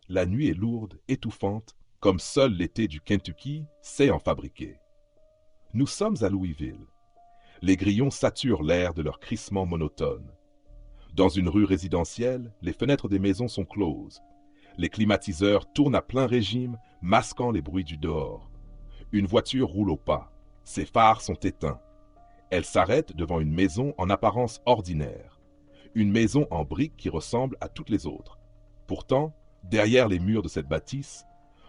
La nuit est lourde, étouffante, comme seul l'été du Kentucky sait en fabriquer. Nous sommes à Louisville. Les grillons saturent l'air de leur crissement monotone. Dans une rue résidentielle, les fenêtres des maisons sont closes. Les climatiseurs tournent à plein régime, masquant les bruits du dehors. Une voiture roule au pas. Ses phares sont éteints. Elle s'arrête devant une maison en apparence ordinaire. Une maison en briques qui ressemble à toutes les autres. Pourtant, derrière les murs de cette bâtisse,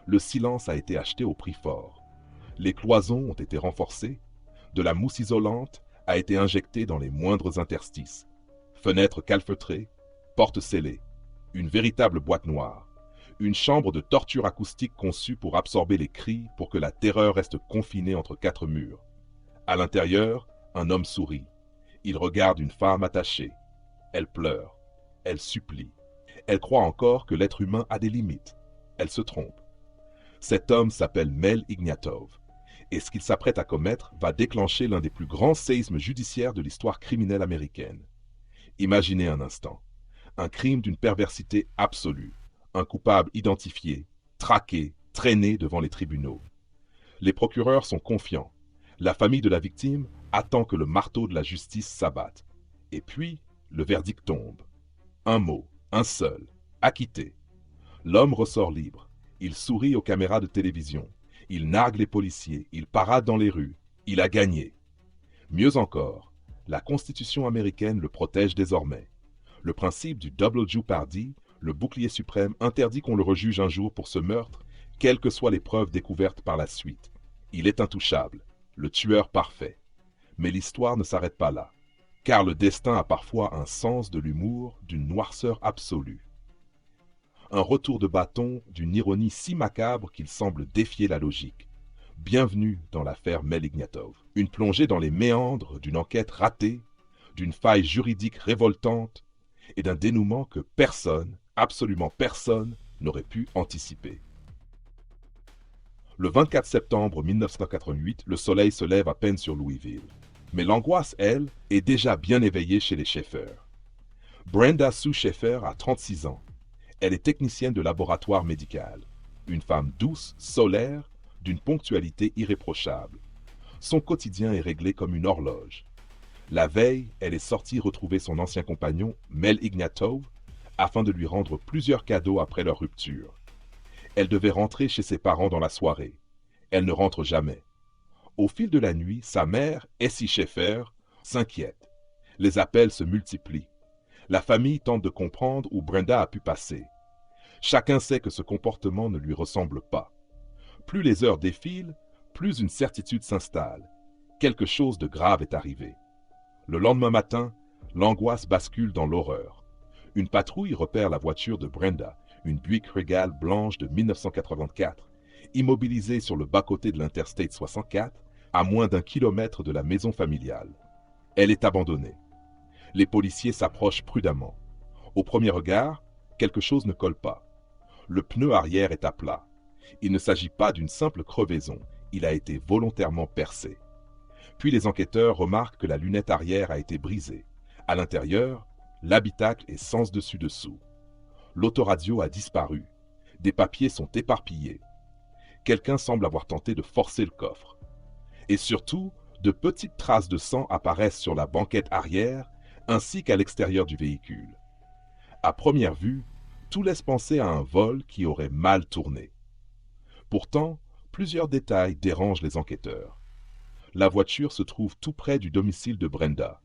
le silence a été acheté au prix fort. Les cloisons ont été renforcées. De la mousse isolante a été injectée dans les moindres interstices. Fenêtres calfeutrées, portes scellées. Une véritable boîte noire. Une chambre de torture acoustique conçue pour absorber les cris pour que la terreur reste confinée entre quatre murs. À l'intérieur, un homme sourit. Il regarde une femme attachée. Elle pleure. Elle supplie. Elle croit encore que l'être humain a des limites. Elle se trompe. Cet homme s'appelle Mel Ignatov. Et ce qu'il s'apprête à commettre va déclencher l'un des plus grands séismes judiciaires de l'histoire criminelle américaine. Imaginez un instant. Un crime d'une perversité absolue. Un coupable identifié, traqué, traîné devant les tribunaux. Les procureurs sont confiants. La famille de la victime attend que le marteau de la justice s'abatte. Et puis, le verdict tombe. Un mot, un seul, acquitté. L'homme ressort libre. Il sourit aux caméras de télévision. Il nargue les policiers. Il parade dans les rues. Il a gagné. Mieux encore, la Constitution américaine le protège désormais. Le principe du double jeopardy, le bouclier suprême, interdit qu'on le rejuge un jour pour ce meurtre, quelles que soient les preuves découvertes par la suite. Il est intouchable, le tueur parfait. Mais l'histoire ne s'arrête pas là, car le destin a parfois un sens de l'humour d'une noirceur absolue. Un retour de bâton d'une ironie si macabre qu'il semble défier la logique. Bienvenue dans l'affaire Mel Ignatov. Une plongée dans les méandres d'une enquête ratée, d'une faille juridique révoltante et d'un dénouement que personne, absolument personne, n'aurait pu anticiper. Le 24 septembre 1988, le soleil se lève à peine sur Louisville. Mais l'angoisse, elle, est déjà bien éveillée chez les Schaeffer. Brenda Sue Schaeffer a 36 ans. Elle est technicienne de laboratoire médical. Une femme douce, solaire, d'une ponctualité irréprochable. Son quotidien est réglé comme une horloge. La veille, elle est sortie retrouver son ancien compagnon, Mel Ignatov, afin de lui rendre plusieurs cadeaux après leur rupture. Elle devait rentrer chez ses parents dans la soirée. Elle ne rentre jamais. Au fil de la nuit, sa mère, Essie Schaeffer, s'inquiète. Les appels se multiplient. La famille tente de comprendre où Brenda a pu passer. Chacun sait que ce comportement ne lui ressemble pas. Plus les heures défilent, plus une certitude s'installe. Quelque chose de grave est arrivé. Le lendemain matin, l'angoisse bascule dans l'horreur. Une patrouille repère la voiture de Brenda, une Buick Regal blanche de 1984, immobilisée sur le bas-côté de l'Interstate 64, à moins d'1 kilomètre de la maison familiale. Elle est abandonnée. Les policiers s'approchent prudemment. Au premier regard, quelque chose ne colle pas. Le pneu arrière est à plat. Il ne s'agit pas d'une simple crevaison, il a été volontairement percé. Puis les enquêteurs remarquent que la lunette arrière a été brisée. À l'intérieur, l'habitacle est sens dessus dessous. L'autoradio a disparu. Des papiers sont éparpillés. Quelqu'un semble avoir tenté de forcer le coffre. Et surtout, de petites traces de sang apparaissent sur la banquette arrière ainsi qu'à l'extérieur du véhicule. À première vue, tout laisse penser à un vol qui aurait mal tourné. Pourtant, plusieurs détails dérangent les enquêteurs. La voiture se trouve tout près du domicile de Brenda.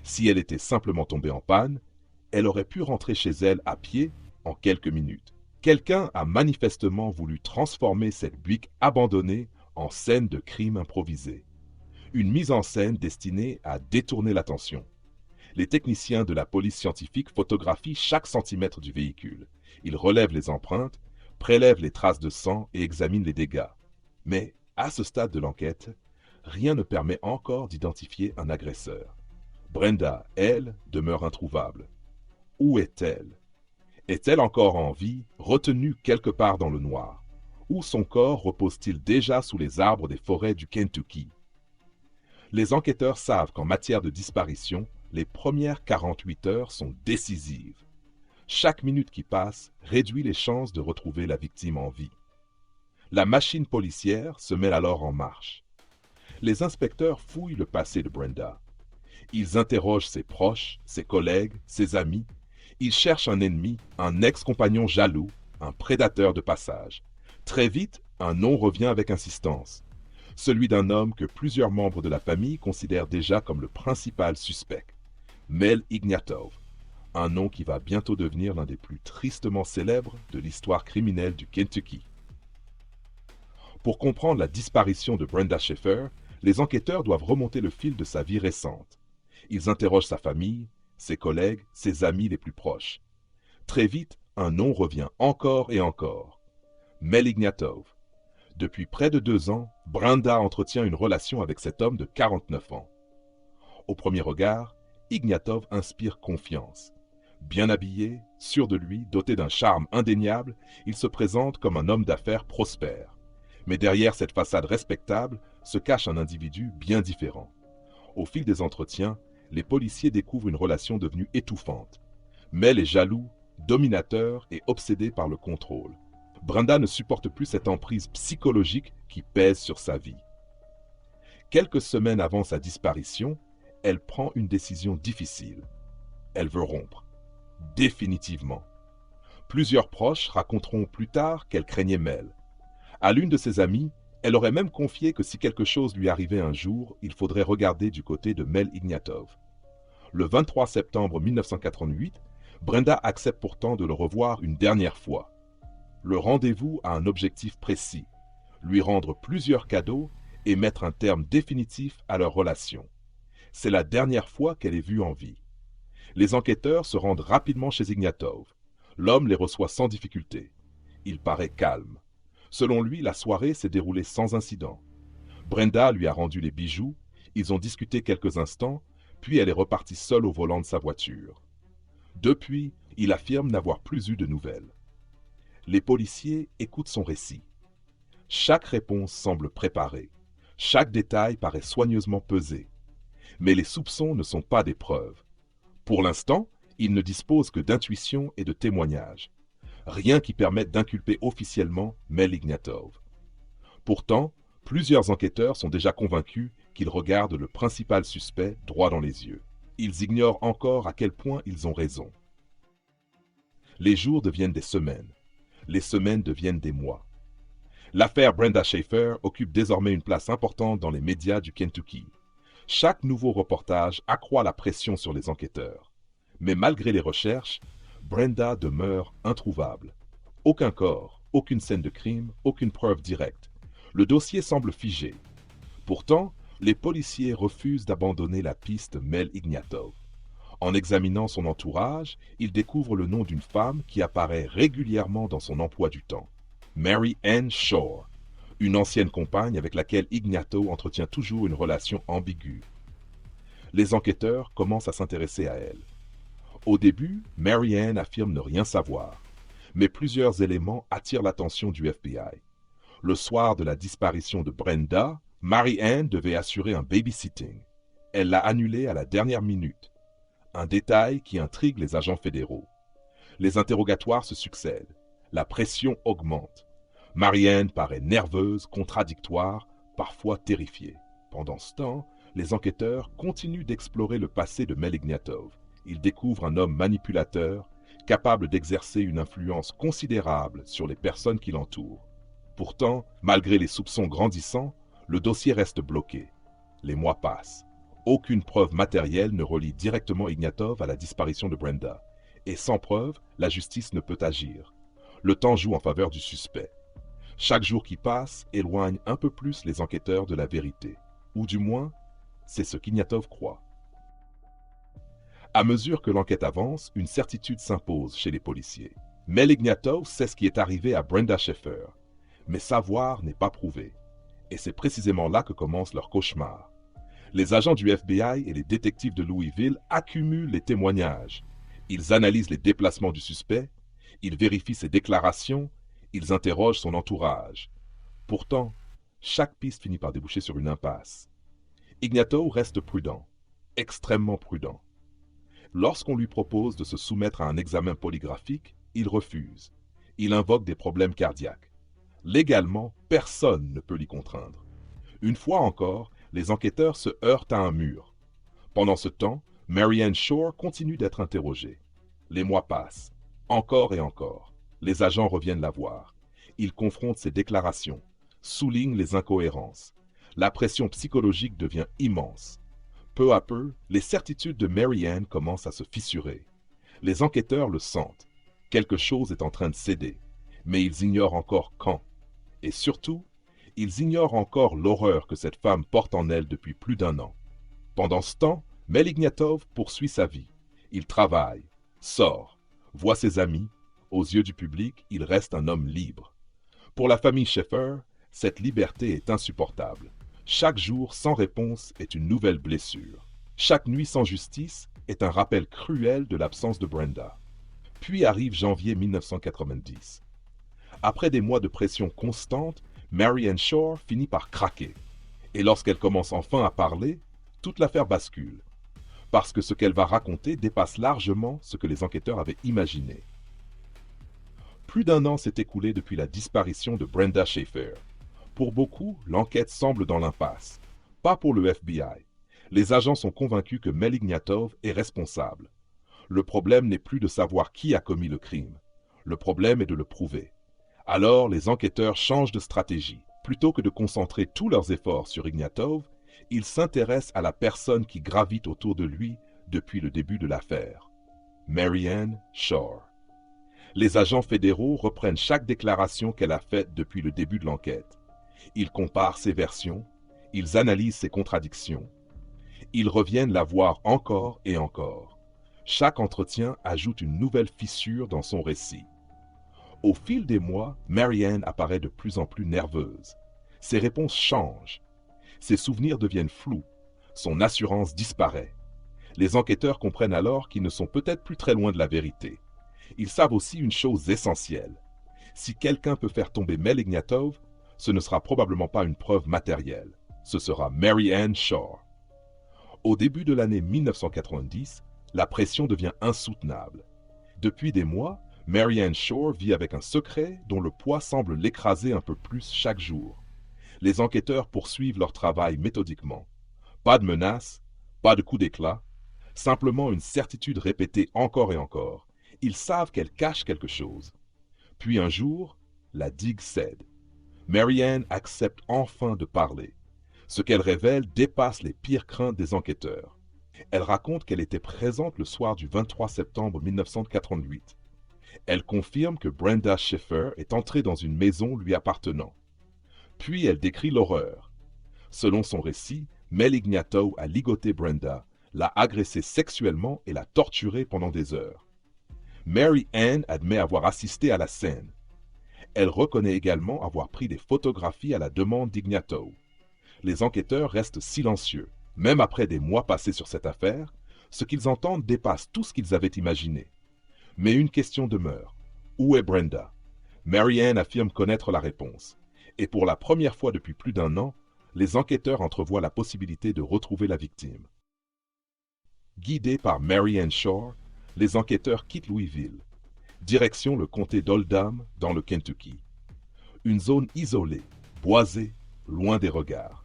Si elle était simplement tombée en panne, elle aurait pu rentrer chez elle à pied en quelques minutes. Quelqu'un a manifestement voulu transformer cette Buick abandonnée en scène de crime improvisé. Une mise en scène destinée à détourner l'attention. Les techniciens de la police scientifique photographient chaque centimètre du véhicule. Ils relèvent les empreintes, prélèvent les traces de sang et examinent les dégâts. Mais, à ce stade de l'enquête, rien ne permet encore d'identifier un agresseur. Brenda, elle, demeure introuvable. Où est-elle? Est-elle encore en vie, retenue quelque part dans le noir? Ou son corps repose-t-il déjà sous les arbres des forêts du Kentucky? Les enquêteurs savent qu'en matière de disparition, les premières 48 heures sont décisives. Chaque minute qui passe réduit les chances de retrouver la victime en vie. La machine policière se met alors en marche. Les inspecteurs fouillent le passé de Brenda. Ils interrogent ses proches, ses collègues, ses amis. Ils cherchent un ennemi, un ex-compagnon jaloux, un prédateur de passage. Très vite, un nom revient avec insistance. Celui d'un homme que plusieurs membres de la famille considèrent déjà comme le principal suspect. Mel Ignatov. Un nom qui va bientôt devenir l'un des plus tristement célèbres de l'histoire criminelle du Kentucky. Pour comprendre la disparition de Brenda Schaeffer, les enquêteurs doivent remonter le fil de sa vie récente. Ils interrogent sa famille, ses collègues, ses amis les plus proches. Très vite, un nom revient encore et encore. Mel Ignatov. Depuis près de 2 ans, Brenda entretient une relation avec cet homme de 49 ans. Au premier regard, Ignatov inspire confiance. Bien habillé, sûr de lui, doté d'un charme indéniable, il se présente comme un homme d'affaires prospère. Mais derrière cette façade respectable se cache un individu bien différent. Au fil des entretiens, les policiers découvrent une relation devenue étouffante. Mel est jaloux, dominateur et obsédé par le contrôle. Brenda ne supporte plus cette emprise psychologique qui pèse sur sa vie. Quelques semaines avant sa disparition, elle prend une décision difficile. Elle veut rompre. Définitivement. Plusieurs proches raconteront plus tard qu'elle craignait Mel. À l'une de ses amies, elle aurait même confié que si quelque chose lui arrivait un jour, il faudrait regarder du côté de Mel Ignatov. Le 23 septembre 1988, Brenda accepte pourtant de le revoir une dernière fois. Le rendez-vous a un objectif précis, lui rendre plusieurs cadeaux et mettre un terme définitif à leur relation. C'est la dernière fois qu'elle est vue en vie. Les enquêteurs se rendent rapidement chez Ignatov. L'homme les reçoit sans difficulté. Il paraît calme. Selon lui, la soirée s'est déroulée sans incident. Brenda lui a rendu les bijoux, ils ont discuté quelques instants, puis elle est repartie seule au volant de sa voiture. Depuis, il affirme n'avoir plus eu de nouvelles. Les policiers écoutent son récit. Chaque réponse semble préparée. Chaque détail paraît soigneusement pesé. Mais les soupçons ne sont pas des preuves. Pour l'instant, ils ne disposent que d'intuition et de témoignages. Rien qui permette d'inculper officiellement Mel Ignatov. Pourtant, plusieurs enquêteurs sont déjà convaincus qu'ils regardent le principal suspect droit dans les yeux. Ils ignorent encore à quel point ils ont raison. Les jours deviennent des semaines. Les semaines deviennent des mois. L'affaire Brenda Schaeffer occupe désormais une place importante dans les médias du Kentucky. Chaque nouveau reportage accroît la pression sur les enquêteurs. Mais malgré les recherches, Brenda demeure introuvable. Aucun corps, aucune scène de crime, aucune preuve directe. Le dossier semble figé. Pourtant, les policiers refusent d'abandonner la piste Mel Ignatov. En examinant son entourage, ils découvrent le nom d'une femme qui apparaît régulièrement dans son emploi du temps. Mary Ann Shore, une ancienne compagne avec laquelle Ignatov entretient toujours une relation ambiguë. Les enquêteurs commencent à s'intéresser à elle. Au début, Mary Ann affirme ne rien savoir, mais plusieurs éléments attirent l'attention du FBI. Le soir de la disparition de Brenda, Mary Ann devait assurer un babysitting. Elle l'a annulé à la dernière minute. Un détail qui intrigue les agents fédéraux. Les interrogatoires se succèdent. La pression augmente. Mary Ann paraît nerveuse, contradictoire, parfois terrifiée. Pendant ce temps, les enquêteurs continuent d'explorer le passé de Mel Ignatov. Ils découvrent un homme manipulateur, capable d'exercer une influence considérable sur les personnes qui l'entourent. Pourtant, malgré les soupçons grandissants, le dossier reste bloqué. Les mois passent. Aucune preuve matérielle ne relie directement Ignatov à la disparition de Brenda. Et sans preuve, la justice ne peut agir. Le temps joue en faveur du suspect. Chaque jour qui passe éloigne un peu plus les enquêteurs de la vérité. Ou du moins, c'est ce qu'Ignatov croit. À mesure que l'enquête avance, une certitude s'impose chez les policiers. Mel Ignatov sait ce qui est arrivé à Brenda Schaeffer. Mais savoir n'est pas prouvé. Et c'est précisément là que commence leur cauchemar. Les agents du FBI et les détectives de Louisville accumulent les témoignages. Ils analysent les déplacements du suspect, ils vérifient ses déclarations, ils interrogent son entourage. Pourtant, chaque piste finit par déboucher sur une impasse. Ignatov reste prudent, extrêmement prudent. Lorsqu'on lui propose de se soumettre à un examen polygraphique, il refuse. Il invoque des problèmes cardiaques. Légalement, personne ne peut l'y contraindre. Une fois encore, les enquêteurs se heurtent à un mur. Pendant ce temps, Marianne Shore continue d'être interrogée. Les mois passent, encore et encore. Les agents reviennent la voir. Ils confrontent ses déclarations, soulignent les incohérences. La pression psychologique devient immense. Peu à peu, les certitudes de Marianne commencent à se fissurer. Les enquêteurs le sentent. Quelque chose est en train de céder, mais ils ignorent encore quand. Et surtout, ils ignorent encore l'horreur que cette femme porte en elle depuis plus d'1 an. Pendant ce temps, Mel Ignatov poursuit sa vie. Il travaille, sort, voit ses amis. Aux yeux du public, il reste un homme libre. Pour la famille Schaeffer, cette liberté est insupportable. Chaque jour sans réponse est une nouvelle blessure. Chaque nuit sans justice est un rappel cruel de l'absence de Brenda. Puis arrive janvier 1990. Après des mois de pression constante, Marianne Shore finit par craquer. Et lorsqu'elle commence enfin à parler, toute l'affaire bascule. Parce que ce qu'elle va raconter dépasse largement ce que les enquêteurs avaient imaginé. Plus d'1 an s'est écoulé depuis la disparition de Brenda Schaeffer. Pour beaucoup, l'enquête semble dans l'impasse. Pas pour le FBI. Les agents sont convaincus que Mel Ignatov est responsable. Le problème n'est plus de savoir qui a commis le crime. Le problème est de le prouver. Alors, les enquêteurs changent de stratégie. Plutôt que de concentrer tous leurs efforts sur Ignatov, ils s'intéressent à la personne qui gravite autour de lui depuis le début de l'affaire. Marianne Shore. Les agents fédéraux reprennent chaque déclaration qu'elle a faite depuis le début de l'enquête. Ils comparent ses versions, ils analysent ses contradictions. Ils reviennent la voir encore et encore. Chaque entretien ajoute une nouvelle fissure dans son récit. Au fil des mois, Marianne apparaît de plus en plus nerveuse. Ses réponses changent. Ses souvenirs deviennent flous. Son assurance disparaît. Les enquêteurs comprennent alors qu'ils ne sont peut-être plus très loin de la vérité. Ils savent aussi une chose essentielle. Si quelqu'un peut faire tomber Mel Ignatov, ce ne sera probablement pas une preuve matérielle. Ce sera Marianne Shore. Au début de l'année 1990, la pression devient insoutenable. Depuis des mois, Marianne Shore vit avec un secret dont le poids semble l'écraser un peu plus chaque jour. Les enquêteurs poursuivent leur travail méthodiquement. Pas de menaces, pas de coups d'éclat, simplement une certitude répétée encore et encore. Ils savent qu'elle cache quelque chose. Puis un jour, la digue cède. Marianne accepte enfin de parler. Ce qu'elle révèle dépasse les pires craintes des enquêteurs. Elle raconte qu'elle était présente le soir du 23 septembre 1988. Elle confirme que Brenda Schaeffer est entrée dans une maison lui appartenant. Puis elle décrit l'horreur. Selon son récit, Mel Ignatov a ligoté Brenda, l'a agressée sexuellement et l'a torturée pendant des heures. Mary Ann admet avoir assisté à la scène. Elle reconnaît également avoir pris des photographies à la demande d'Ignatov. Les enquêteurs restent silencieux. Même après des mois passés sur cette affaire, ce qu'ils entendent dépasse tout ce qu'ils avaient imaginé. Mais une question demeure. Où est Brenda? Marianne affirme connaître la réponse. Et pour la première fois depuis plus d'1 an, les enquêteurs entrevoient la possibilité de retrouver la victime. Guidés par Marianne Shore, les enquêteurs quittent Louisville. Direction le comté d'Oldham, dans le Kentucky. Une zone isolée, boisée, loin des regards.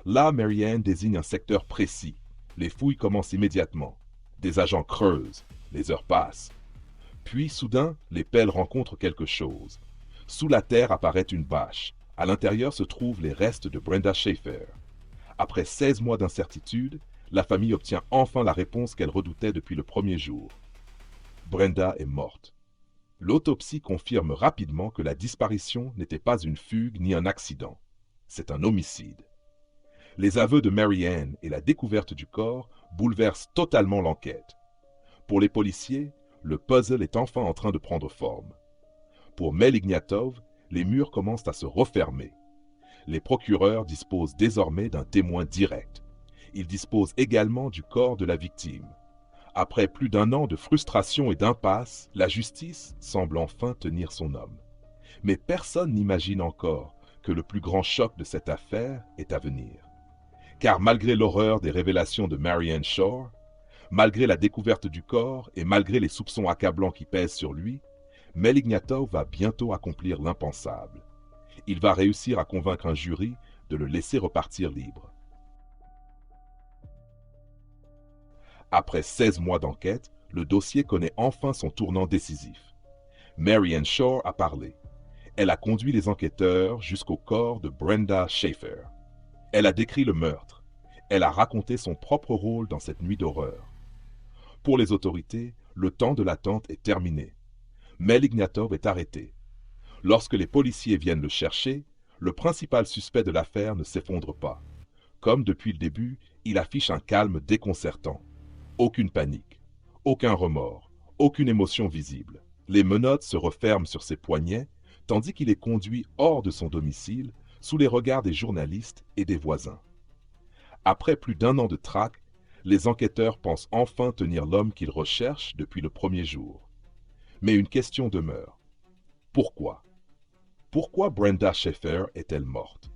Là, Marianne désigne un secteur précis. Les fouilles commencent immédiatement. Des agents creusent. Les heures passent. Puis, soudain, les pelles rencontrent quelque chose. Sous la terre apparaît une bâche. À l'intérieur se trouvent les restes de Brenda Schaeffer. Après 16 mois d'incertitude, la famille obtient enfin la réponse qu'elle redoutait depuis le premier jour. Brenda est morte. L'autopsie confirme rapidement que la disparition n'était pas une fugue ni un accident. C'est un homicide. Les aveux de Marianne et la découverte du corps bouleversent totalement l'enquête. Pour les policiers, le puzzle est enfin en train de prendre forme. Pour Mel Ignatov, les murs commencent à se refermer. Les procureurs disposent désormais d'un témoin direct. Ils disposent également du corps de la victime. Après plus d'1 an de frustration et d'impasse, la justice semble enfin tenir son homme. Mais personne n'imagine encore que le plus grand choc de cette affaire est à venir. Car malgré l'horreur des révélations de Marianne Shore, Malgré la découverte du corps et malgré les soupçons accablants qui pèsent sur lui, Mel Ignatov va bientôt accomplir l'impensable. Il va réussir à convaincre un jury de le laisser repartir libre. Après 16 mois d'enquête, le dossier connaît enfin son tournant décisif. Marianne Shore a parlé. Elle a conduit les enquêteurs jusqu'au corps de Brenda Schaeffer. Elle a décrit le meurtre. Elle a raconté son propre rôle dans cette nuit d'horreur. Pour les autorités, le temps de l'attente est terminé. Mel Ignatov est arrêté. Lorsque les policiers viennent le chercher, le principal suspect de l'affaire ne s'effondre pas. Comme depuis le début, il affiche un calme déconcertant. Aucune panique, aucun remords, aucune émotion visible. Les menottes se referment sur ses poignets, tandis qu'il est conduit hors de son domicile, sous les regards des journalistes et des voisins. Après plus d'1 an de traque, les enquêteurs pensent enfin tenir l'homme qu'ils recherchent depuis le premier jour. Mais une question demeure. Pourquoi? Pourquoi Brenda Schaeffer est-elle morte?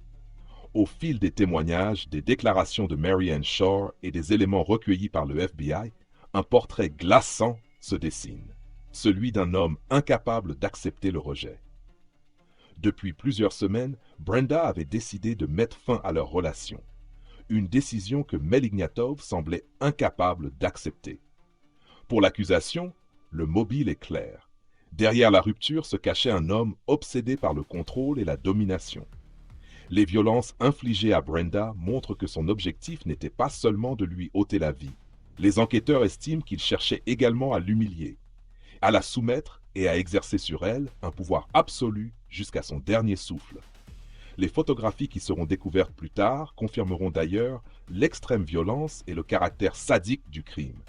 Au fil des témoignages, des déclarations de Marianne Shore et des éléments recueillis par le FBI, un portrait glaçant se dessine, celui d'un homme incapable d'accepter le rejet. Depuis plusieurs semaines, Brenda avait décidé de mettre fin à leur relation, une décision que Mel Ignatov semblait incapable d'accepter. Pour l'accusation, le mobile est clair. Derrière la rupture se cachait un homme obsédé par le contrôle et la domination. Les violences infligées à Brenda montrent que son objectif n'était pas seulement de lui ôter la vie. Les enquêteurs estiment qu'il cherchait également à l'humilier, à la soumettre et à exercer sur elle un pouvoir absolu jusqu'à son dernier souffle. Les photographies qui seront découvertes plus tard confirmeront d'ailleurs l'extrême violence et le caractère sadique du crime.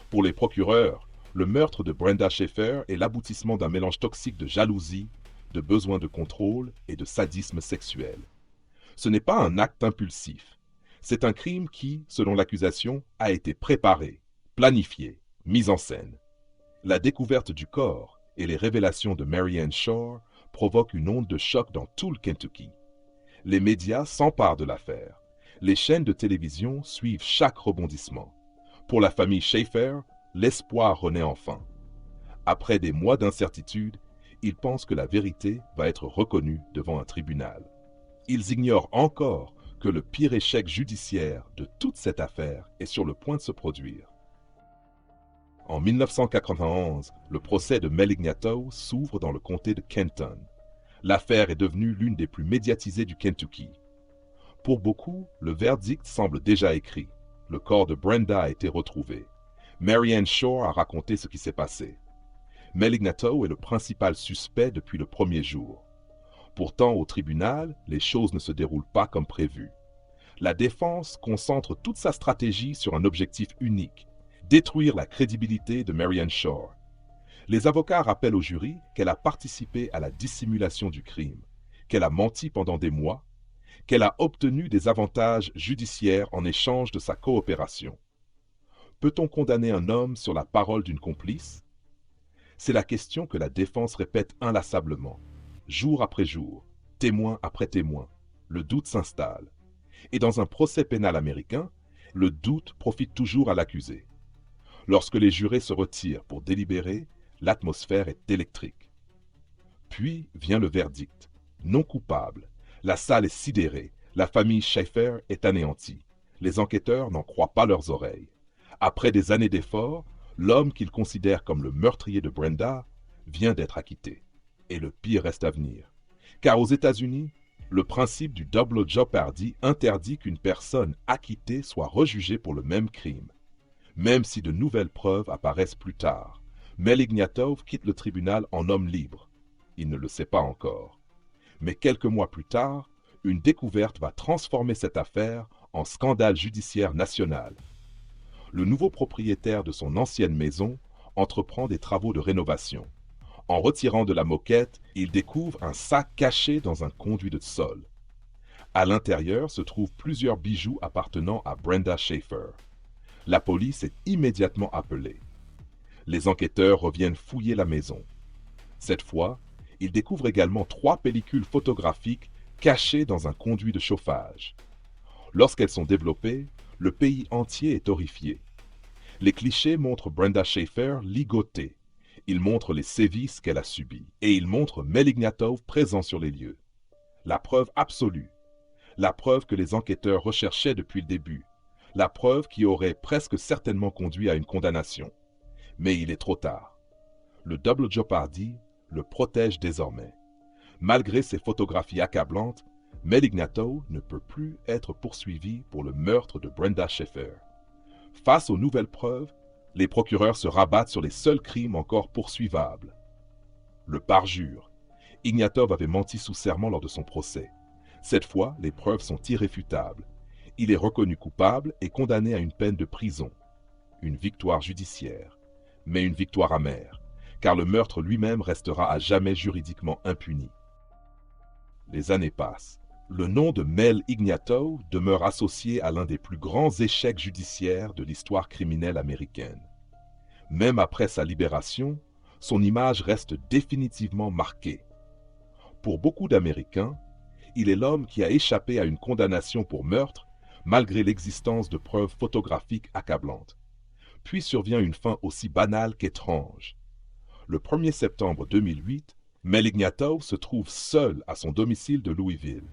Pour les procureurs, le meurtre de Brenda Schaeffer est l'aboutissement d'un mélange toxique de jalousie, de besoin de contrôle et de sadisme sexuel. Ce n'est pas un acte impulsif. C'est un crime qui, selon l'accusation, a été préparé, planifié, mis en scène. La découverte du corps et les révélations de Marianne Shore provoquent une onde de choc dans tout le Kentucky. Les médias s'emparent de l'affaire. Les chaînes de télévision suivent chaque rebondissement. Pour la famille Schaeffer, l'espoir renaît enfin. Après des mois d'incertitude, ils pensent que la vérité va être reconnue devant un tribunal. Ils ignorent encore que le pire échec judiciaire de toute cette affaire est sur le point de se produire. En 1991, le procès de Mel Ignatov s'ouvre dans le comté de Kenton. L'affaire est devenue l'une des plus médiatisées du Kentucky. Pour beaucoup, le verdict semble déjà écrit. Le corps de Brenda a été retrouvé. Marianne Shore a raconté ce qui s'est passé. Mel Ignatov est le principal suspect depuis le premier jour. Pourtant, au tribunal, les choses ne se déroulent pas comme prévu. La défense concentre toute sa stratégie sur un objectif unique: détruire la crédibilité de Marianne Shore. Les avocats rappellent au jury qu'elle a participé à la dissimulation du crime, qu'elle a menti pendant des mois, qu'elle a obtenu des avantages judiciaires en échange de sa coopération. Peut-on condamner un homme sur la parole d'une complice? C'est la question que la défense répète inlassablement. Jour après jour, témoin après témoin, le doute s'installe. Et dans un procès pénal américain, le doute profite toujours à l'accusé. Lorsque les jurés se retirent pour délibérer, l'atmosphère est électrique. Puis vient le verdict. Non coupable. La salle est sidérée. La famille Schaeffer est anéantie. Les enquêteurs n'en croient pas leurs oreilles. Après des années d'efforts, l'homme qu'ils considèrent comme le meurtrier de Brenda vient d'être acquitté. Et le pire reste à venir. Car aux États-Unis, le principe du double jeopardy interdit qu'une personne acquittée soit rejugée pour le même crime. Même si de nouvelles preuves apparaissent plus tard, Mel Ignatov quitte le tribunal en homme libre. Il ne le sait pas encore. Mais quelques mois plus tard, une découverte va transformer cette affaire en scandale judiciaire national. Le nouveau propriétaire de son ancienne maison entreprend des travaux de rénovation. En retirant de la moquette, il découvre un sac caché dans un conduit de sol. À l'intérieur se trouvent plusieurs bijoux appartenant à Brenda Schaeffer. La police est immédiatement appelée. Les enquêteurs reviennent fouiller la maison. Cette fois, ils découvrent également 3 pellicules photographiques cachées dans un conduit de chauffage. Lorsqu'elles sont développées, le pays entier est horrifié. Les clichés montrent Brenda Schaeffer ligotée. Ils montrent les sévices qu'elle a subis. Et ils montrent Mel Ignatov présent sur les lieux. La preuve absolue. La preuve que les enquêteurs recherchaient depuis le début. La preuve qui aurait presque certainement conduit à une condamnation. Mais il est trop tard. Le double Jeopardy le protège désormais. Malgré ses photographies accablantes, Mel Ignatov ne peut plus être poursuivi pour le meurtre de Brenda Schaeffer. Face aux nouvelles preuves, les procureurs se rabattent sur les seuls crimes encore poursuivables. Le parjure. Ignatov avait menti sous serment lors de son procès. Cette fois, les preuves sont irréfutables. Il est reconnu coupable et condamné à une peine de prison. Une victoire judiciaire, mais une victoire amère, car le meurtre lui-même restera à jamais juridiquement impuni. Les années passent. Le nom de Mel Ignatov demeure associé à l'un des plus grands échecs judiciaires de l'histoire criminelle américaine. Même après sa libération, son image reste définitivement marquée. Pour beaucoup d'Américains, il est l'homme qui a échappé à une condamnation pour meurtre malgré l'existence de preuves photographiques accablantes. Puis survient une fin aussi banale qu'étrange. Le 1er septembre 2008, Mel Ignatov se trouve seul à son domicile de Louisville.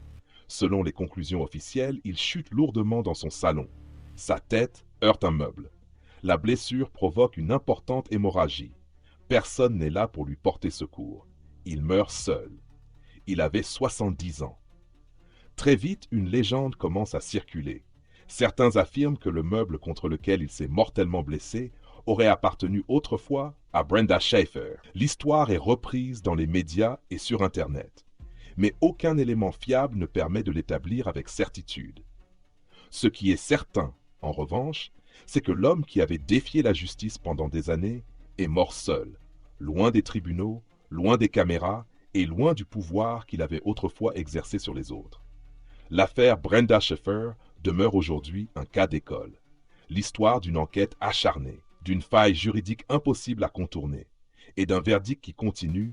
Selon les conclusions officielles, il chute lourdement dans son salon. Sa tête heurte un meuble. La blessure provoque une importante hémorragie. Personne n'est là pour lui porter secours. Il meurt seul. Il avait 70 ans. Très vite, une légende commence à circuler. Certains affirment que le meuble contre lequel il s'est mortellement blessé aurait appartenu autrefois à Brenda Schaeffer. L'histoire est reprise dans les médias et sur Internet. Mais aucun élément fiable ne permet de l'établir avec certitude. Ce qui est certain, en revanche, c'est que l'homme qui avait défié la justice pendant des années est mort seul, loin des tribunaux, loin des caméras et loin du pouvoir qu'il avait autrefois exercé sur les autres. L'affaire Brenda Schaeffer demeure aujourd'hui un cas d'école. L'histoire d'une enquête acharnée, d'une faille juridique impossible à contourner et d'un verdict qui continue,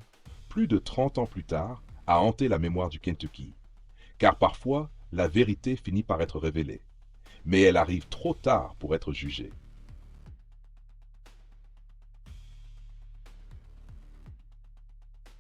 plus de 30 ans plus tard, à hanter la mémoire du Kentucky. Car parfois, la vérité finit par être révélée. Mais elle arrive trop tard pour être jugée.